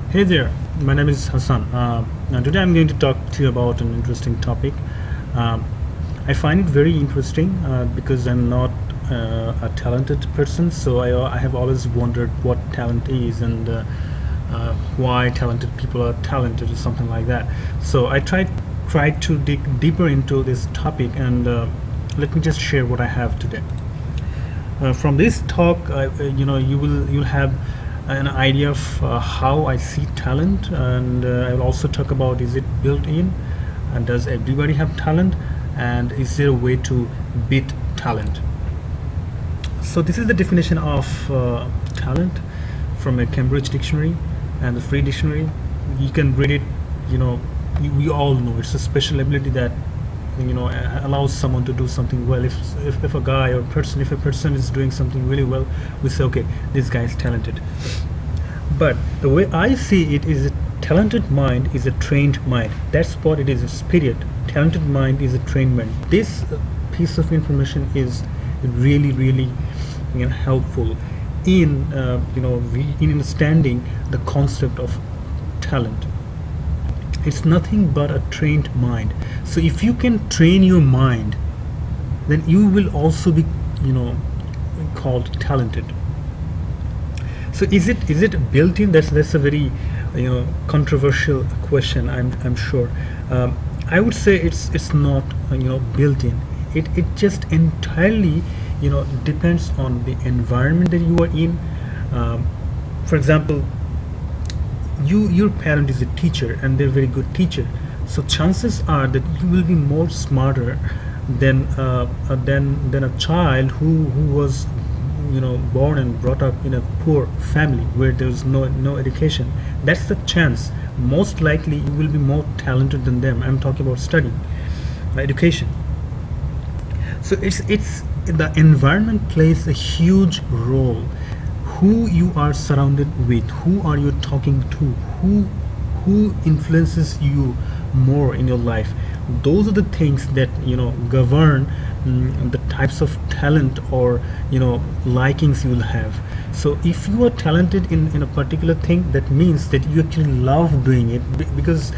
Hey there, my name is Hassan. And today I'm going to talk to you about an interesting topic. Um, I find it very interesting because I'm not a talented person, so I have always wondered what talent is and why talented people are talented or something like that. So I tried to dig deeper into this topic and let me just share what I have today. From this talk, you'll have an idea of how I see talent, and I will also talk about is it built in, and does everybody have talent, and is there a way to beat talent? So this is the definition of talent from a Cambridge dictionary and the free dictionary. You can read it. You know, we all know it's a special ability that allows someone to do something well. If a guy or person, if a person is doing something really well, we say, okay, this guy is talented. But the way I see it is a talented mind is a trained mind. That's what it is. It's period. Talented mind is a trained mind. This piece of information is really helpful in in understanding the concept of talent. It's nothing but a trained mind. So if you can train your mind, then you will also be you know called talented. So is it built in? That's a very controversial question. I'm sure. I would say it's not built in. It just entirely depends on the environment that you are in. For example, your parent is a teacher and they're a very good teacher, so chances are that you will be more smarter than a child who was born and brought up in a poor family where there's no education. That's the chance. Most likely you will be more talented than them. I'm talking about studying, education. So it's the environment plays a huge role. Who you are surrounded with, who are you talking to, who influences you more in your life. Those are the things that govern the types of talent or likings you will have. So if you are talented in a particular thing, that means that you actually love doing it because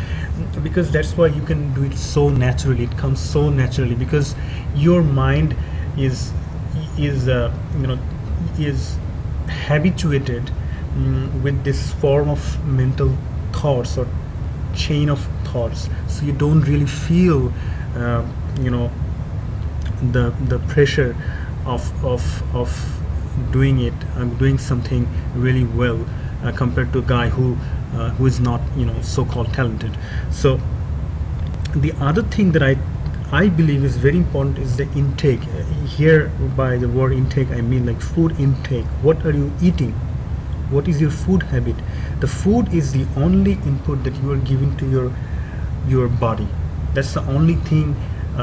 that's why you can do it so naturally. It comes so naturally because your mind is is habituated with this form of mental thoughts or chain of thoughts, so you don't really feel uh, you know the pressure of doing it doing something really well compared to a guy who is not so-called talented. So the other thing that I believe is very important is the intake. Here, by the word intake, I mean like food intake. What are you eating? What is your food habit? The food is the only input that you are giving to your body. That's the only thing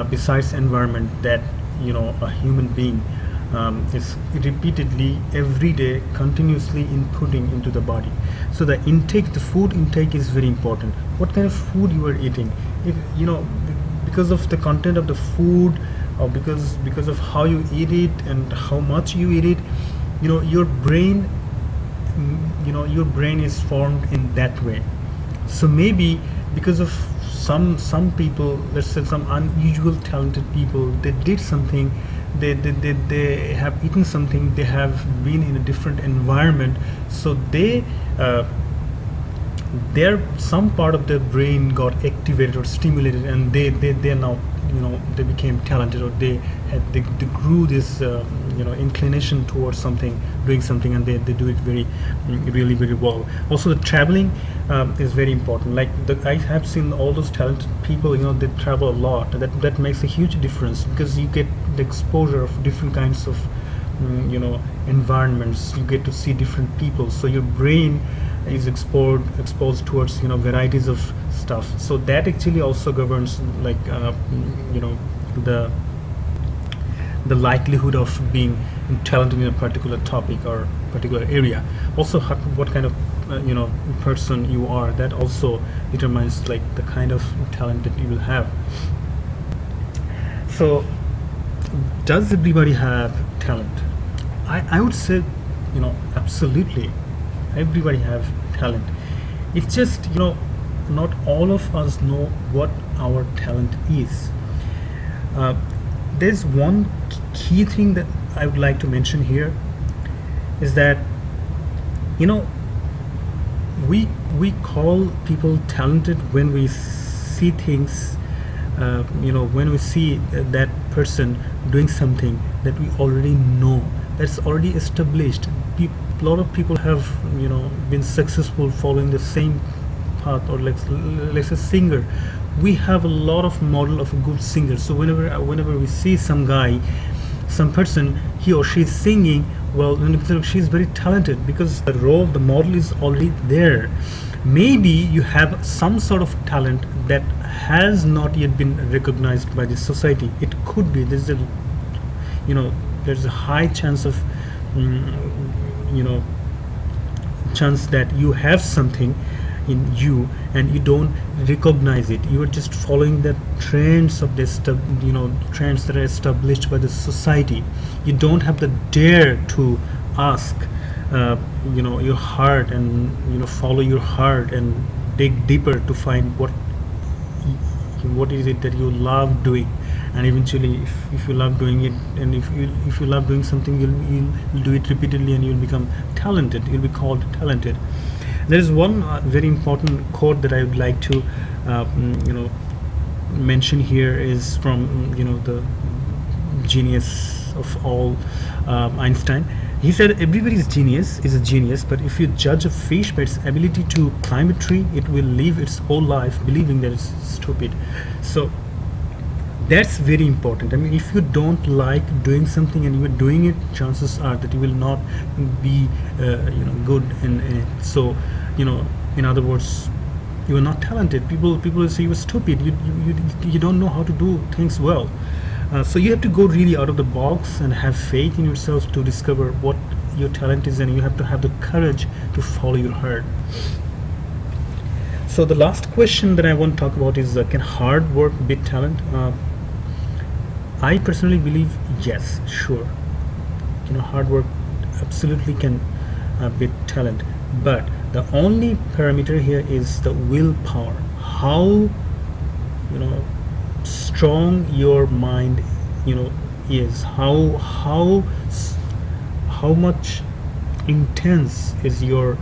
besides environment that a human being is repeatedly every day continuously inputting into the body. So the food intake is very important. What kind of food you are eating? If because of the content of the food, or because of how you eat it and how much you eat it, your brain your brain is formed in that way. So maybe because of some people, let's say some unusual talented people, they did something, they have eaten something, they have been in a different environment, so their some part of their brain got activated or stimulated, and they now they became talented, or they grew this inclination towards something, doing something, and they do it really very well. Also the traveling is very important. Like I have seen all those talented people, they travel a lot. That makes a huge difference because you get the exposure of different kinds of environments. You get to see different people, so your brain is exposed towards varieties of stuff. So that actually also governs like the the likelihood of being talented in a particular topic or particular area. Also what kind of person you are, that also determines like the kind of talent that you will have. So does everybody have talent? I would say absolutely everybody have talent. It's just, not all of us know what our talent is. uh, there's one key thing that I would like to mention here, is that, you know we call people talented when we see things, when we see that person doing something that we already know, that's already established. A lot of people have, been successful following the same path, or like, let's say, singer. We have a lot of model of a good singer. So whenever we see some person, he or she is singing well, when we consider she's very talented, because the model is already there. Maybe you have some sort of talent that has not yet been recognized by the society. It could be there's a high chance of, you know chance that you have something in you and you don't recognize it. You are just following the trends of this trends that are established by the society. You don't have the dare to ask your heart, and follow your heart and dig deeper to find what is it that you love doing. And eventually, if you love doing it, and if you love doing something, you'll do it repeatedly, and you'll become talented. You'll be called talented. There is one very important quote that I would like to mention here, is from the genius of all, Einstein. He said, everybody's genius is a genius, but if you judge a fish by its ability to climb a tree, it will live its whole life believing that it's stupid. So that's very important. I mean, if you don't like doing something and you are doing it, chances are that you will not be good in it. So in other words, you are not talented. People will say you are stupid. You don't know how to do things well. So you have to go really out of the box and have faith in yourself to discover what your talent is, and you have to have the courage to follow your heart. So the last question that I want to talk about is, can hard work beat talent? I personally believe yes, sure. Hard work absolutely can beat talent, but the only parameter here is the willpower. How strong your mind is, how much intense is your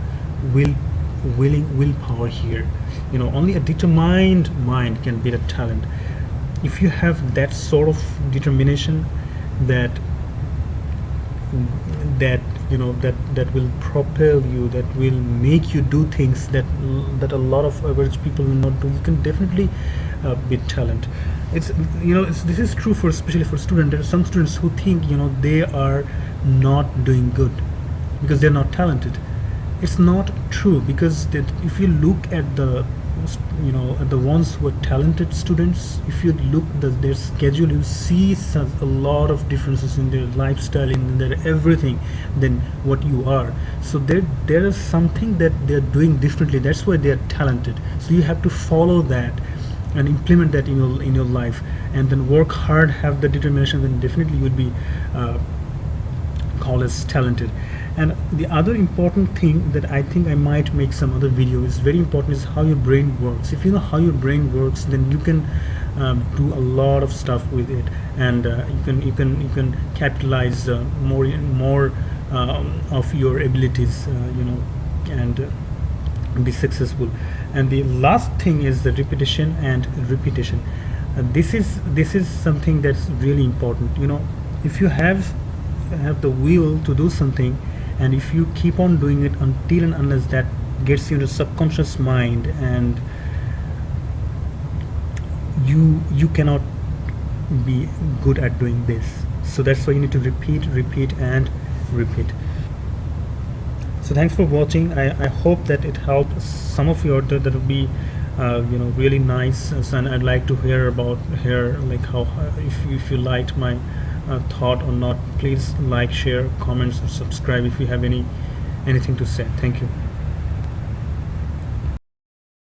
willpower here. Only a determined mind can beat a talent. If you have that sort of determination, that will propel you, that will make you do things that a lot of average people will not do, you can definitely beat talent. This is true especially for students. There are some students who think they are not doing good because they're not talented. It's not true, because if you look at the ones who are talented students, if you look at their schedule, you see a lot of differences in their lifestyle, in their everything, than what you are. So there is something that they're doing differently. That's why they are talented. So you have to follow that and implement that in your life, and then work hard, have the determination. Then definitely you would be called as talented. And the other important thing that I think I might make some other video is very important, is how your brain works. If you know how your brain works, then you can do a lot of stuff with it, and you can capitalize more of your abilities, and be successful. And the last thing is the repetition and repetition. This is something that's really important. If you have the will to do something, and if you keep on doing it until and unless that gets into subconscious mind, and you cannot be good at doing this. So that's why you need to repeat and repeat. So thanks for watching. I hope that it helped some of you out there. That would be really nice. And I'd like to hear about like how, if you liked my thought or not. Please like, share, comments, or subscribe if you have anything to say. Thank you.